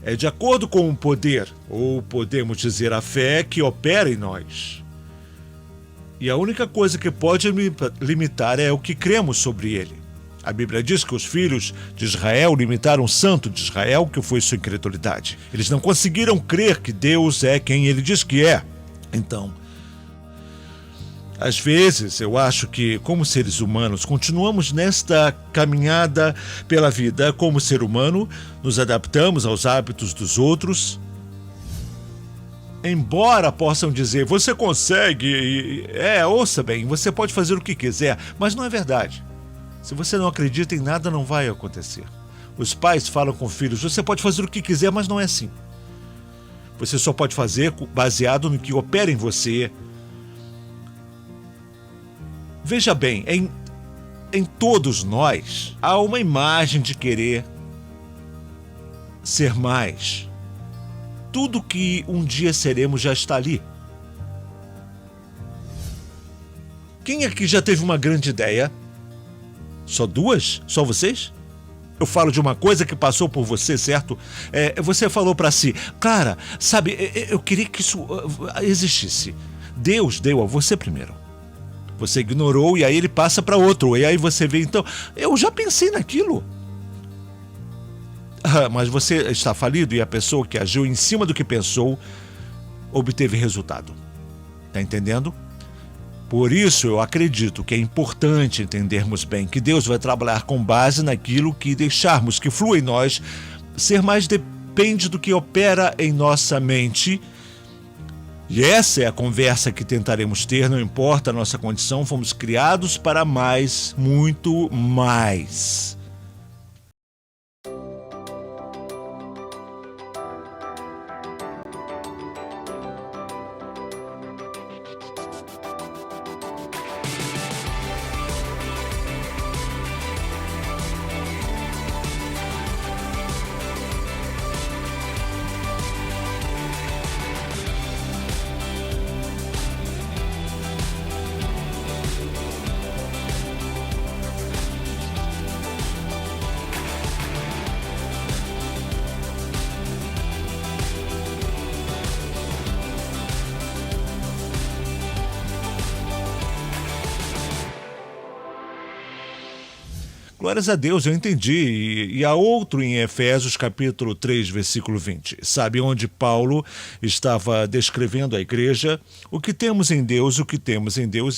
É de acordo com o poder, ou podemos dizer a fé, que opera em nós. E a única coisa que pode limitar é o que cremos sobre ele. A Bíblia diz que os filhos de Israel limitaram o santo de Israel, que foi sua incredulidade. Eles não conseguiram crer que Deus é quem ele diz que é. Então, às vezes, eu acho que, como seres humanos, continuamos nesta caminhada pela vida. Como ser humano, nos adaptamos aos hábitos dos outros. Embora possam dizer, você consegue, ouça bem, você pode fazer o que quiser, mas não é verdade. Se você não acredita em nada, não vai acontecer. Os pais falam com filhos, você pode fazer o que quiser, mas não é assim. Você só pode fazer baseado no que opera em você. Veja bem, em todos nós há uma imagem de querer ser mais. Tudo que um dia seremos já está ali. Quem aqui já teve uma grande ideia? Só duas? Só vocês? Eu falo de uma coisa que passou por você, certo? Você falou para si, Clara, sabe, eu queria que isso existisse. Deus deu a você primeiro. Você ignorou e aí ele passa para outro. E aí você vê, então, eu já pensei naquilo. Mas você está falido e a pessoa que agiu em cima do que pensou obteve resultado. Está entendendo? Por isso eu acredito que é importante entendermos bem que Deus vai trabalhar com base naquilo que deixarmos que flua em nós. Ser mais depende do que opera em nossa mente. E essa é a conversa que tentaremos ter, não importa a nossa condição, fomos criados para mais, muito mais. Glórias a Deus, eu entendi. E há outro em Efésios capítulo 3, versículo 20. Sabe, onde Paulo estava descrevendo a igreja, o que temos em Deus,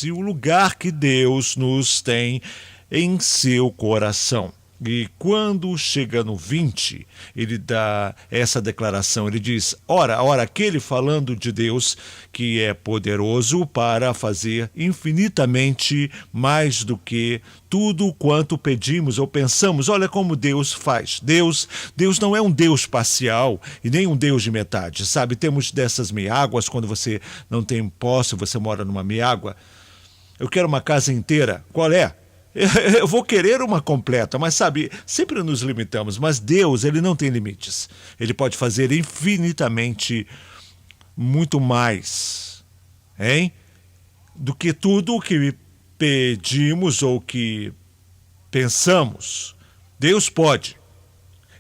e o lugar que Deus nos tem em seu coração. E quando chega no 20, ele dá essa declaração, ele diz, ora, aquele falando de Deus que é poderoso para fazer infinitamente mais do que tudo quanto pedimos ou pensamos. Olha como Deus faz. Deus não é um Deus parcial e nem um Deus de metade, sabe? Temos dessas meiáguas, quando você não tem posse, você mora numa meiágua. Eu quero uma casa inteira. Qual é? Eu vou querer uma completa, mas sabe, sempre nos limitamos. Mas Deus, ele não tem limites. Ele pode fazer infinitamente muito mais, hein? Do que tudo o que pedimos ou que pensamos. Deus pode.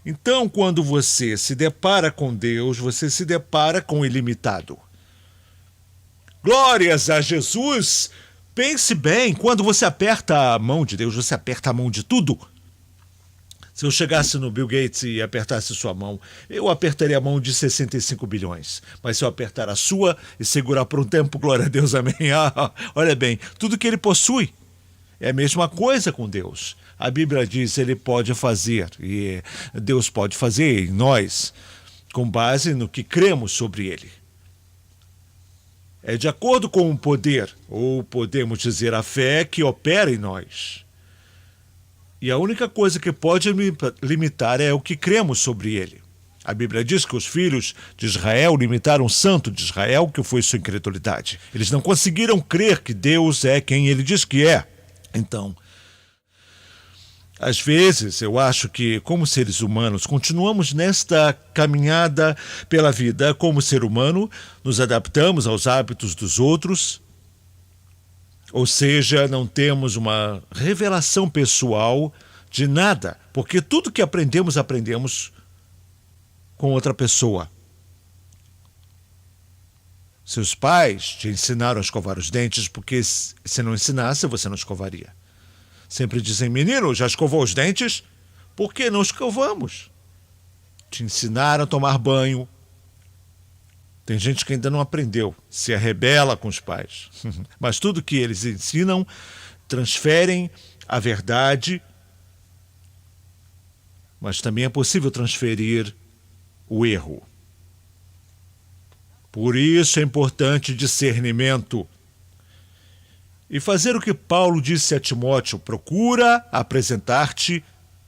Então, quando você se depara com Deus, você se depara com o ilimitado. Glórias a Jesus! Pense bem, quando você aperta a mão de Deus, você aperta a mão de tudo. Se eu chegasse no Bill Gates e apertasse sua mão, eu apertaria a mão de 65 bilhões. Mas se eu apertar a sua e segurar por um tempo, glória a Deus, amém. Olha bem, tudo que ele possui é a mesma coisa com Deus. A Bíblia diz que ele pode fazer, e Deus pode fazer em nós, com base no que cremos sobre ele. É de acordo com o poder, ou podemos dizer a fé, que opera em nós. E a única coisa que pode limitar é o que cremos sobre ele. A Bíblia diz que os filhos de Israel limitaram o santo de Israel, que foi sua incredulidade. Eles não conseguiram crer que Deus é quem ele diz que é. Então, às vezes, eu acho que, como seres humanos, continuamos nesta caminhada pela vida. Como ser humano, nos adaptamos aos hábitos dos outros, ou seja, não temos uma revelação pessoal de nada, porque tudo que aprendemos com outra pessoa. Seus pais te ensinaram a escovar os dentes porque se não ensinasse, você não escovaria. Sempre dizem, menino, já escovou os dentes? Por que não escovamos? Te ensinaram a tomar banho. Tem gente que ainda não aprendeu, se rebela com os pais. Mas tudo que eles ensinam, transferem a verdade, mas também é possível transferir o erro. Por isso é importante discernimento. E fazer o que Paulo disse a Timóteo, procura apresentar-te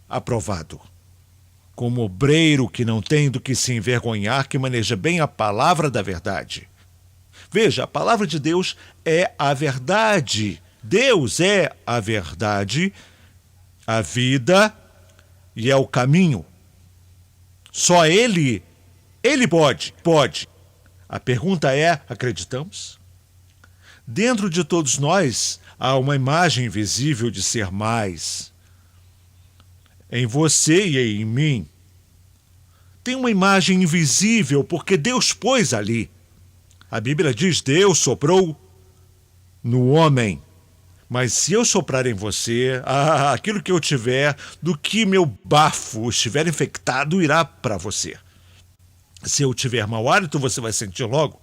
aprovado, como obreiro que não tem do que se envergonhar, que maneja bem a palavra da verdade. Veja, a palavra de Deus é a verdade. Deus é a verdade, a vida e é o caminho. Só Ele pode. A pergunta é, acreditamos? Dentro de todos nós há uma imagem invisível de ser mais. Em você e em mim. Tem uma imagem invisível porque Deus pôs ali. A Bíblia diz, Deus soprou no homem. Mas se eu soprar em você, aquilo que eu tiver, do que meu bafo estiver infectado, irá para você. Se eu tiver mau hálito, você vai sentir logo.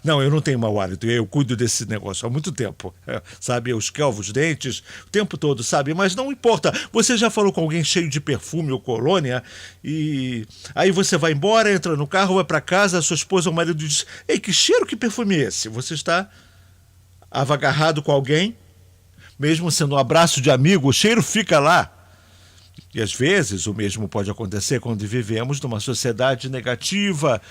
Não, eu não tenho mau hálito, eu cuido desse negócio há muito tempo. Sabe, eu escovo os dentes o tempo todo, sabe? Mas não importa, você já falou com alguém cheio de perfume ou colônia e aí você vai embora, entra no carro, vai para casa, a sua esposa ou marido diz, ei, que cheiro, que perfume é esse? Você está avagarrado com alguém, mesmo sendo um abraço de amigo, o cheiro fica lá. E às vezes o mesmo pode acontecer quando vivemos numa sociedade negativa,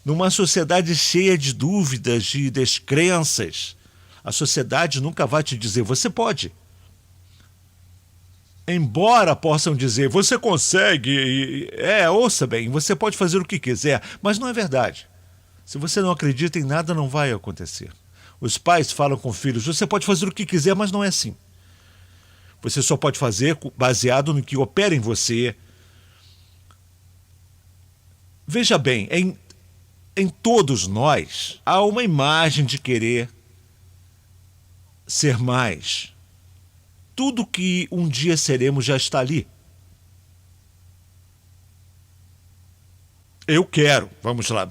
numa sociedade cheia de dúvidas e descrenças. A sociedade nunca vai te dizer, você pode. Embora possam dizer, você consegue, ouça bem, você pode fazer o que quiser, mas não é verdade. Se você não acredita em nada, não vai acontecer. Os pais falam com filhos, você pode fazer o que quiser, mas não é assim. Você só pode fazer baseado no que opera em você. Veja bem, em todos nós há uma imagem de querer ser mais. Tudo que um dia seremos já está ali. Eu quero, vamos lá.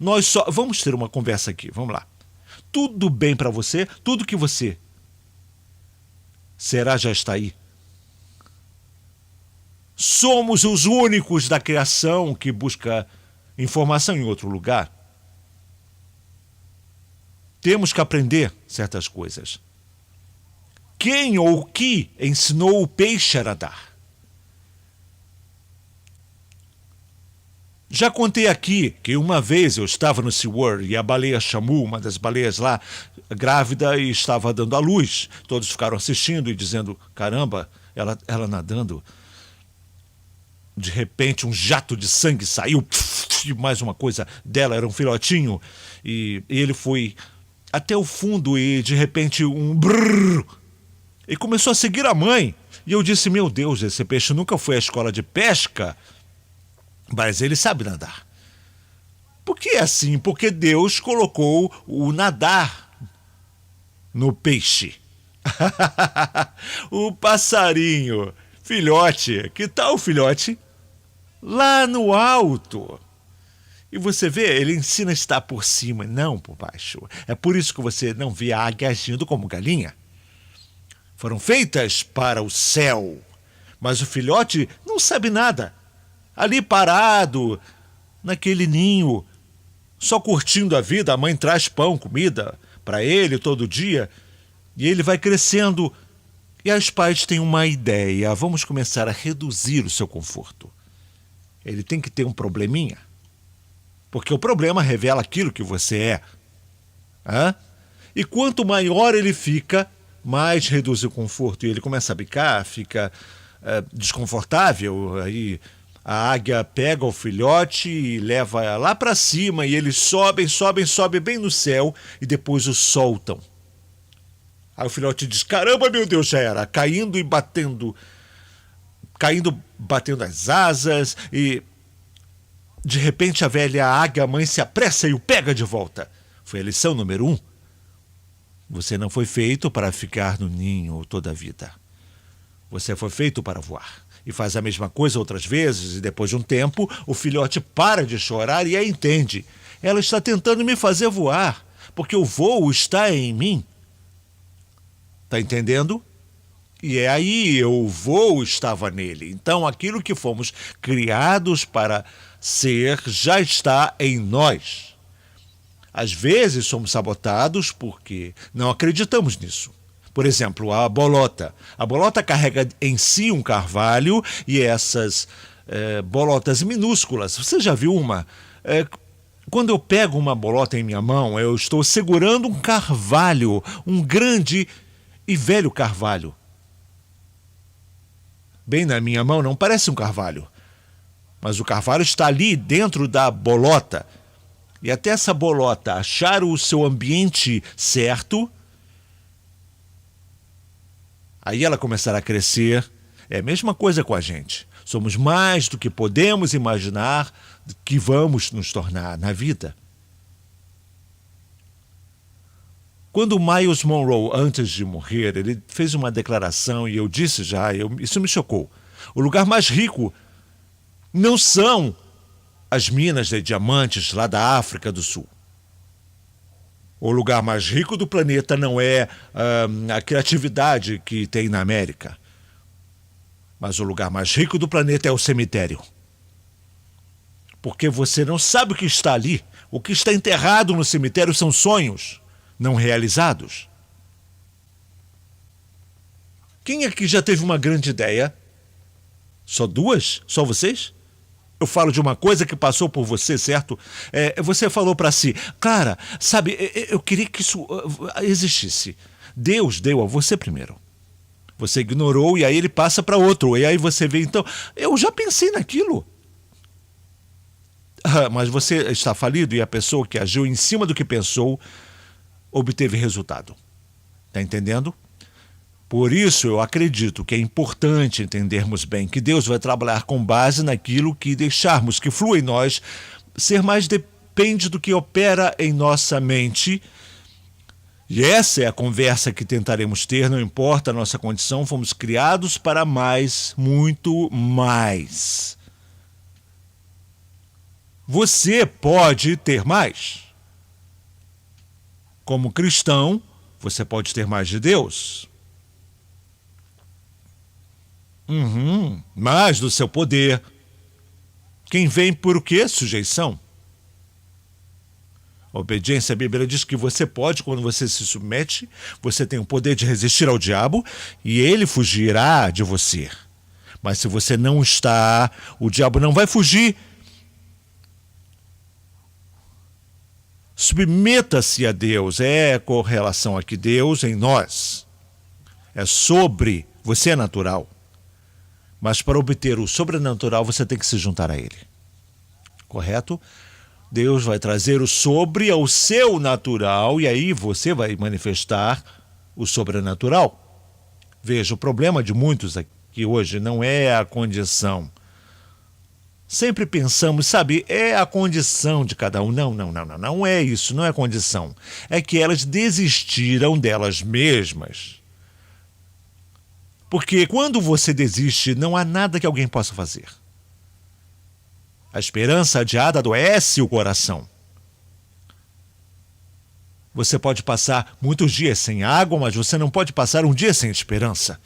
Nós só vamos ter uma conversa aqui, vamos lá. Tudo bem para você, tudo que você será já está aí. Somos os únicos da criação que busca informação em outro lugar. Temos que aprender certas coisas. Quem ou o que ensinou o peixe a nadar? Já contei aqui que uma vez eu estava no SeaWorld e a baleia Shamu, uma das baleias lá, grávida e estava dando à luz. Todos ficaram assistindo e dizendo, caramba, ela nadando. De repente um jato de sangue saiu, e mais uma coisa dela, era um filhotinho. E ele foi até o fundo e de repente um brrr. E começou a seguir a mãe. E eu disse, meu Deus, esse peixe nunca foi à escola de pesca. Mas ele sabe nadar. Por que é assim? Porque Deus colocou o nadar no peixe. O passarinho, filhote, que tal o filhote? Lá no alto. E você vê, ele ensina a estar por cima, não por baixo. É por isso que você não vê a águia agindo como galinha. Foram feitas para o céu. Mas o filhote não sabe nada. Ali parado, naquele ninho, só curtindo a vida, a mãe traz pão, comida para ele todo dia, e ele vai crescendo. E os pais têm uma ideia, vamos começar a reduzir o seu conforto. Ele tem que ter um probleminha, porque o problema revela aquilo que você é. E quanto maior ele fica, mais reduz o conforto, e ele começa a bicar, fica desconfortável, aí a águia pega o filhote e leva lá para cima e eles sobem bem no céu e depois o soltam. Aí o filhote diz, caramba, meu Deus, já era, batendo as asas e De repente a velha águia mãe se apressa e o pega de volta. Foi a lição número 1. Você não foi feito para ficar no ninho toda a vida. Você foi feito para voar. E faz a mesma coisa outras vezes, e depois de um tempo, o filhote para de chorar e a entende. Ela está tentando me fazer voar, porque o voo está em mim. Está entendendo? E é aí, o voo estava nele. Então, aquilo que fomos criados para ser já está em nós. Às vezes somos sabotados porque não acreditamos nisso. Por exemplo, a bolota. A bolota carrega em si um carvalho e essas bolotas minúsculas. Você já viu uma? Quando eu pego uma bolota em minha mão, eu estou segurando um carvalho, um grande e velho carvalho. Bem na minha mão não parece um carvalho, mas o carvalho está ali dentro da bolota. E até essa bolota achar o seu ambiente certo, aí ela começará a crescer. É a mesma coisa com a gente. Somos mais do que podemos imaginar que vamos nos tornar na vida. Quando Miles Monroe, antes de morrer, ele fez uma declaração e eu disse já, isso me chocou. O lugar mais rico não são as minas de diamantes lá da África do Sul. O lugar mais rico do planeta não é a criatividade que tem na América. Mas o lugar mais rico do planeta é o cemitério. Porque você não sabe o que está ali. O que está enterrado no cemitério são sonhos não realizados. Quem aqui já teve uma grande ideia? Só 2? Só vocês? Eu falo de uma coisa que passou por você, certo? Você falou para si, Clara, sabe, eu queria que isso existisse. Deus deu a você primeiro. Você ignorou e aí ele passa para outro. E aí você vê, então, eu já pensei naquilo. Mas você está falido e a pessoa que agiu em cima do que pensou obteve resultado. Está entendendo? Por isso eu acredito que é importante entendermos bem que Deus vai trabalhar com base naquilo que deixarmos que flua em nós. Ser mais depende do que opera em nossa mente. E essa é a conversa que tentaremos ter, não importa a nossa condição, fomos criados para mais, muito mais. Você pode ter mais. Como cristão, você pode ter mais de Deus. Mais do seu poder. Quem vem por o quê? Sujeição. A obediência, a Bíblia diz que você pode, quando você se submete, você tem o poder de resistir ao diabo e ele fugirá de você. Mas se você não está, o diabo não vai fugir. Submeta-se a Deus. É correlação aqui, Deus em nós. É sobre, você é natural. Mas para obter o sobrenatural, você tem que se juntar a Ele. Correto? Deus vai trazer o sobre ao seu natural e aí você vai manifestar o sobrenatural. Veja, o problema de muitos aqui hoje não é a condição. Sempre pensamos, sabe, é a condição de cada um. Não é isso, não é a condição. É que elas desistiram delas mesmas. Porque quando você desiste, não há nada que alguém possa fazer. A esperança adiada adoece o coração. Você pode passar muitos dias sem água, mas você não pode passar um dia sem esperança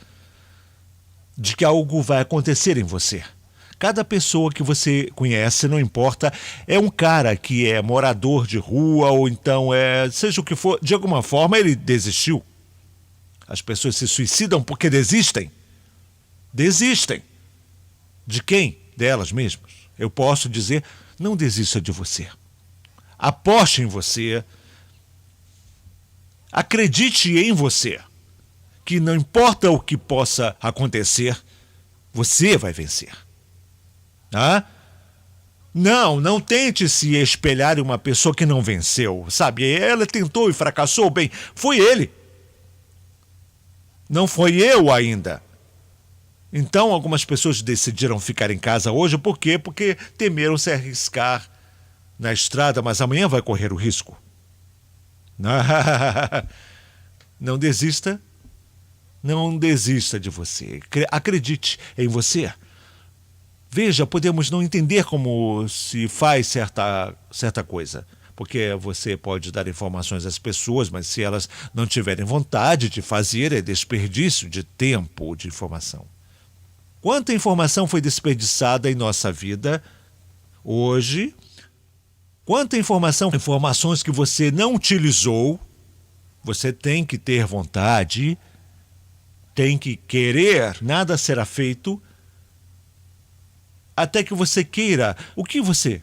de que algo vai acontecer em você. Cada pessoa que você conhece, não importa, é um cara que é morador de rua ou então seja o que for, de alguma forma ele desistiu. As pessoas se suicidam porque desistem. Desistem. De quem? Delas mesmas. Eu posso dizer, não desista de você. Aposte em você. Acredite em você. Que não importa o que possa acontecer, você vai vencer. Não tente se espelhar em uma pessoa que não venceu. Sabe, ela tentou e fracassou. Bem, foi ele. Não foi eu ainda. Então, algumas pessoas decidiram ficar em casa hoje, por quê? Porque temeram se arriscar na estrada, mas amanhã vai correr o risco. Não desista, não desista de você. Acredite em você. Veja, podemos não entender como se faz certa coisa, porque você pode dar informações às pessoas, mas se elas não tiverem vontade de fazer, é desperdício de tempo de informação. Quanta informação foi desperdiçada em nossa vida hoje? Quanta informações que você não utilizou? Você tem que ter vontade, tem que querer, nada será feito até que você queira. O que você?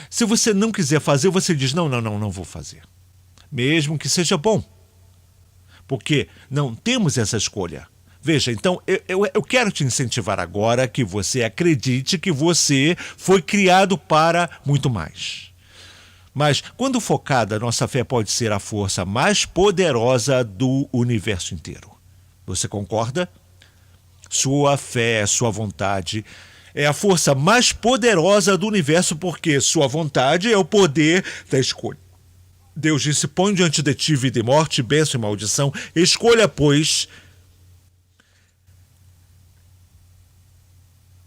Se você não quiser fazer, você diz, não vou fazer. Mesmo que seja bom. Porque não temos essa escolha. Veja, então, eu quero te incentivar agora que você acredite que você foi criado para muito mais. Mas, quando focada, nossa fé pode ser a força mais poderosa do universo inteiro. Você concorda? Sua fé, sua vontade é a força mais poderosa do universo, porque sua vontade é o poder da escolha. Deus disse, põe diante de ti vida e morte, bênção e maldição. Escolha, pois.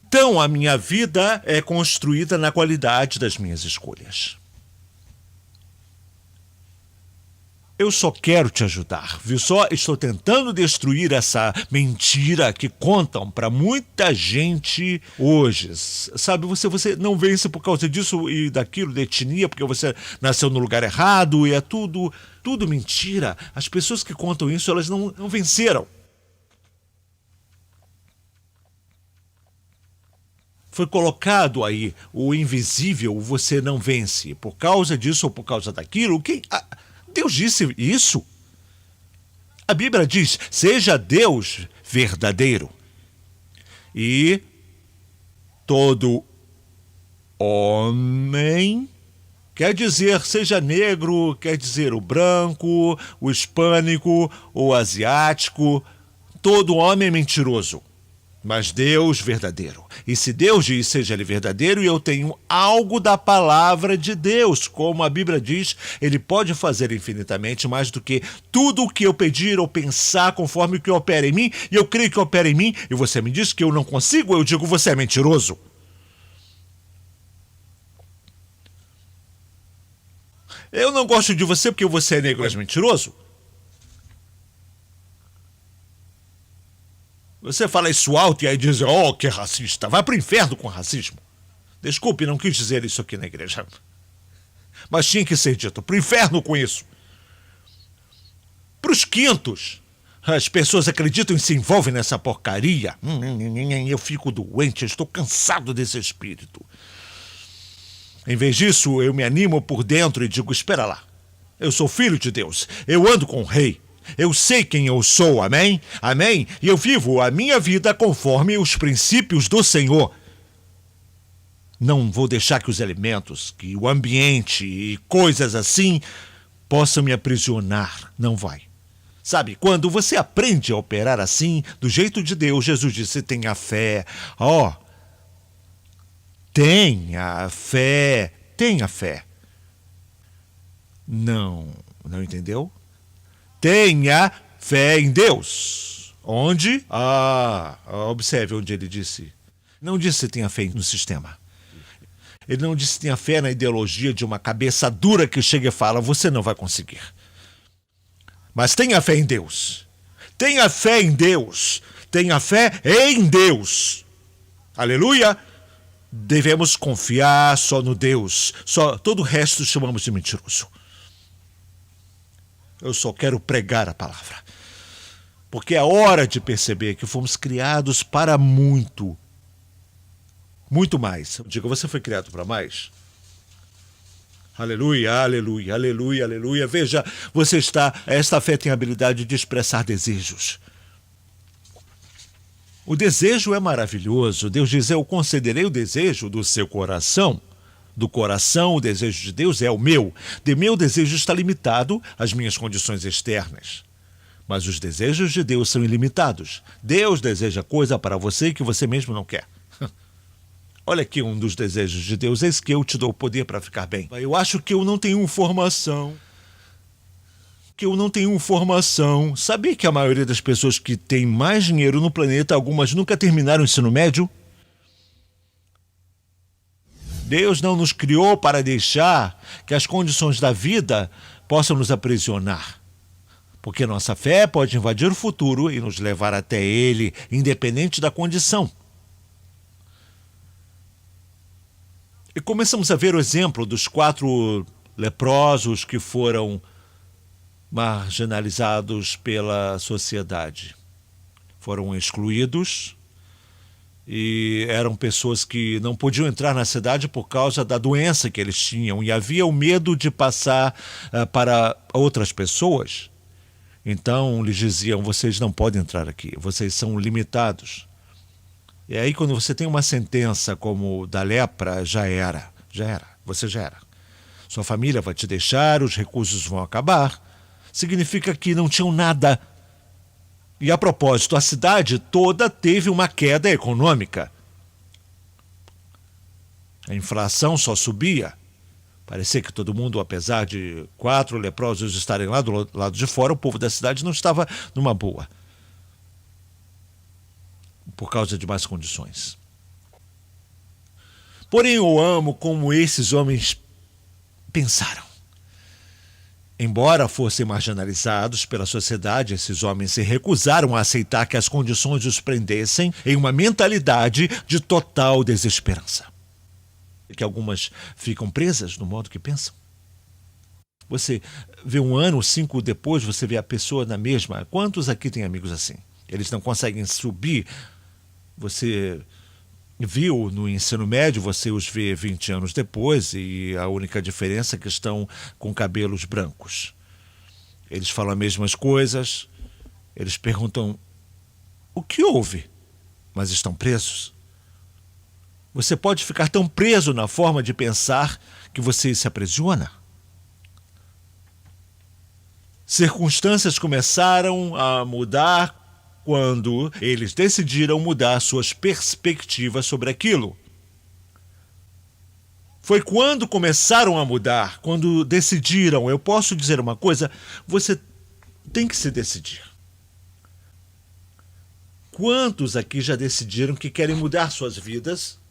Então, a minha vida é construída na qualidade das minhas escolhas. Eu só quero te ajudar, viu só? Estou tentando destruir essa mentira que contam para muita gente hoje. Sabe, você não vence por causa disso e daquilo, de etnia, porque você nasceu no lugar errado, e é tudo mentira. As pessoas que contam isso, elas não venceram. Foi colocado aí o invisível, você não vence. Por causa disso ou por causa daquilo, Deus disse isso. A Bíblia diz, seja Deus verdadeiro. E todo homem, quer dizer, seja negro, quer dizer o branco, o hispânico, o asiático, todo homem é mentiroso. Mas Deus verdadeiro. E se Deus diz, seja ele verdadeiro, e eu tenho algo da palavra de Deus, como a Bíblia diz, ele pode fazer infinitamente mais do que tudo o que eu pedir ou pensar conforme o que opera em mim, e eu creio que opera em mim, e você me diz que eu não consigo, eu digo, você é mentiroso. Eu não gosto de você porque você é negro, és mentiroso. Você fala isso alto e aí diz, que racista. Vai pro inferno com racismo. Desculpe, não quis dizer isso aqui na igreja. Mas tinha que ser dito, pro inferno com isso. Pros quintos. As pessoas acreditam e se envolvem nessa porcaria. Eu fico doente, eu estou cansado desse espírito. Em vez disso, eu me animo por dentro e digo, espera lá. Eu sou filho de Deus, eu ando com o rei. Eu sei quem eu sou, amém? Amém? E eu vivo a minha vida conforme os princípios do Senhor. Não vou deixar que os elementos, que o ambiente e coisas assim possam me aprisionar. Não vai. Sabe, quando você aprende a operar assim, do jeito de Deus, Jesus disse, tenha fé. Tenha fé. Tenha fé. Não entendeu? Tenha fé em Deus. Onde? Observe onde ele disse. Não disse tenha fé no sistema. Ele não disse tenha fé na ideologia de uma cabeça dura que chega e fala, você não vai conseguir. Mas tenha fé em Deus. Tenha fé em Deus. Tenha fé em Deus. Aleluia. Devemos confiar só no Deus. Todo o resto chamamos de mentiroso. Eu só quero pregar a palavra. Porque é hora de perceber que fomos criados para muito. Muito mais. Diga, você foi criado para mais? Aleluia, aleluia, aleluia, aleluia. Veja, esta fé tem a habilidade de expressar desejos. O desejo é maravilhoso. Deus diz, eu concederei o desejo do seu coração. Do coração, o desejo de Deus é o meu. De meu desejo está limitado às minhas condições externas. Mas os desejos de Deus são ilimitados. Deus deseja coisa para você que você mesmo não quer. Olha aqui um dos desejos de Deus. Eis que eu te dou o poder para ficar bem. Eu acho que eu não tenho informação. Sabia que a maioria das pessoas que tem mais dinheiro no planeta, algumas nunca terminaram o ensino médio? Deus não nos criou para deixar que as condições da vida possam nos aprisionar. Porque nossa fé pode invadir o futuro e nos levar até ele, independente da condição. E começamos a ver o exemplo dos 4 leprosos que foram marginalizados pela sociedade. Foram excluídos e eram pessoas que não podiam entrar na cidade por causa da doença que eles tinham e havia o medo de passar para outras pessoas. Então lhes diziam, vocês não podem entrar aqui, vocês são limitados. E aí quando você tem uma sentença como da lepra, você já era. Sua família vai te deixar, os recursos vão acabar. Significa que não tinham nada. E a propósito, a cidade toda teve uma queda econômica. A inflação só subia. Parecia que todo mundo, apesar de 4 leprosos estarem lá do lado de fora, o povo da cidade não estava numa boa. Por causa de más condições. Porém, eu amo como esses homens pensaram. Embora fossem marginalizados pela sociedade, esses homens se recusaram a aceitar que as condições os prendessem em uma mentalidade de total desesperança. Que algumas ficam presas no modo que pensam. Você vê 1 ano, 5 depois, você vê a pessoa na mesma. Quantos aqui têm amigos assim? Eles não conseguem subir. Você viu no ensino médio, você os vê 20 anos depois e a única diferença é que estão com cabelos brancos. Eles falam as mesmas coisas, eles perguntam o que houve, mas estão presos. Você pode ficar tão preso na forma de pensar que você se aprisiona. Circunstâncias começaram a mudar quando eles decidiram mudar suas perspectivas sobre aquilo. Foi quando começaram a mudar, quando decidiram. Eu posso dizer uma coisa, você tem que se decidir. Quantos aqui já decidiram que querem mudar suas vidas?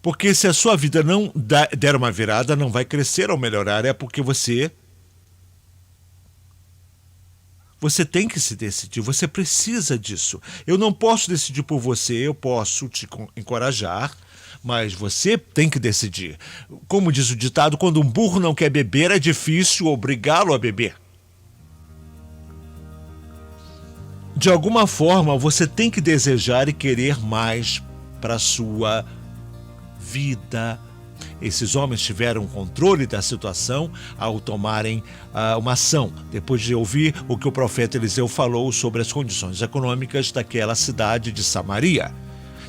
Porque se a sua vida não der uma virada, não vai crescer ou melhorar, é porque você tem que se decidir, você precisa disso. Eu não posso decidir por você, eu posso te encorajar, mas você tem que decidir. Como diz o ditado, quando um burro não quer beber, é difícil obrigá-lo a beber. De alguma forma, você tem que desejar e querer mais para a sua vida. Esses homens tiveram controle da situação ao tomarem uma ação, depois de ouvir o que o profeta Eliseu falou sobre as condições econômicas daquela cidade de Samaria.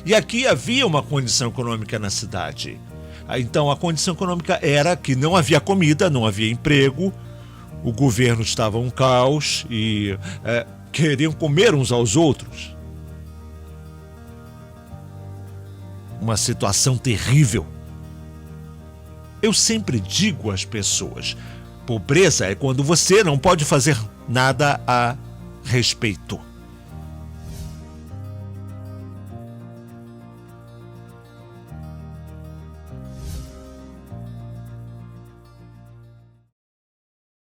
E aqui havia uma condição econômica na cidade. Então a condição econômica era que não havia comida, não havia emprego, o governo estava um caos e queriam comer uns aos outros. Uma situação terrível. Eu sempre digo às pessoas, pobreza é quando você não pode fazer nada a respeito.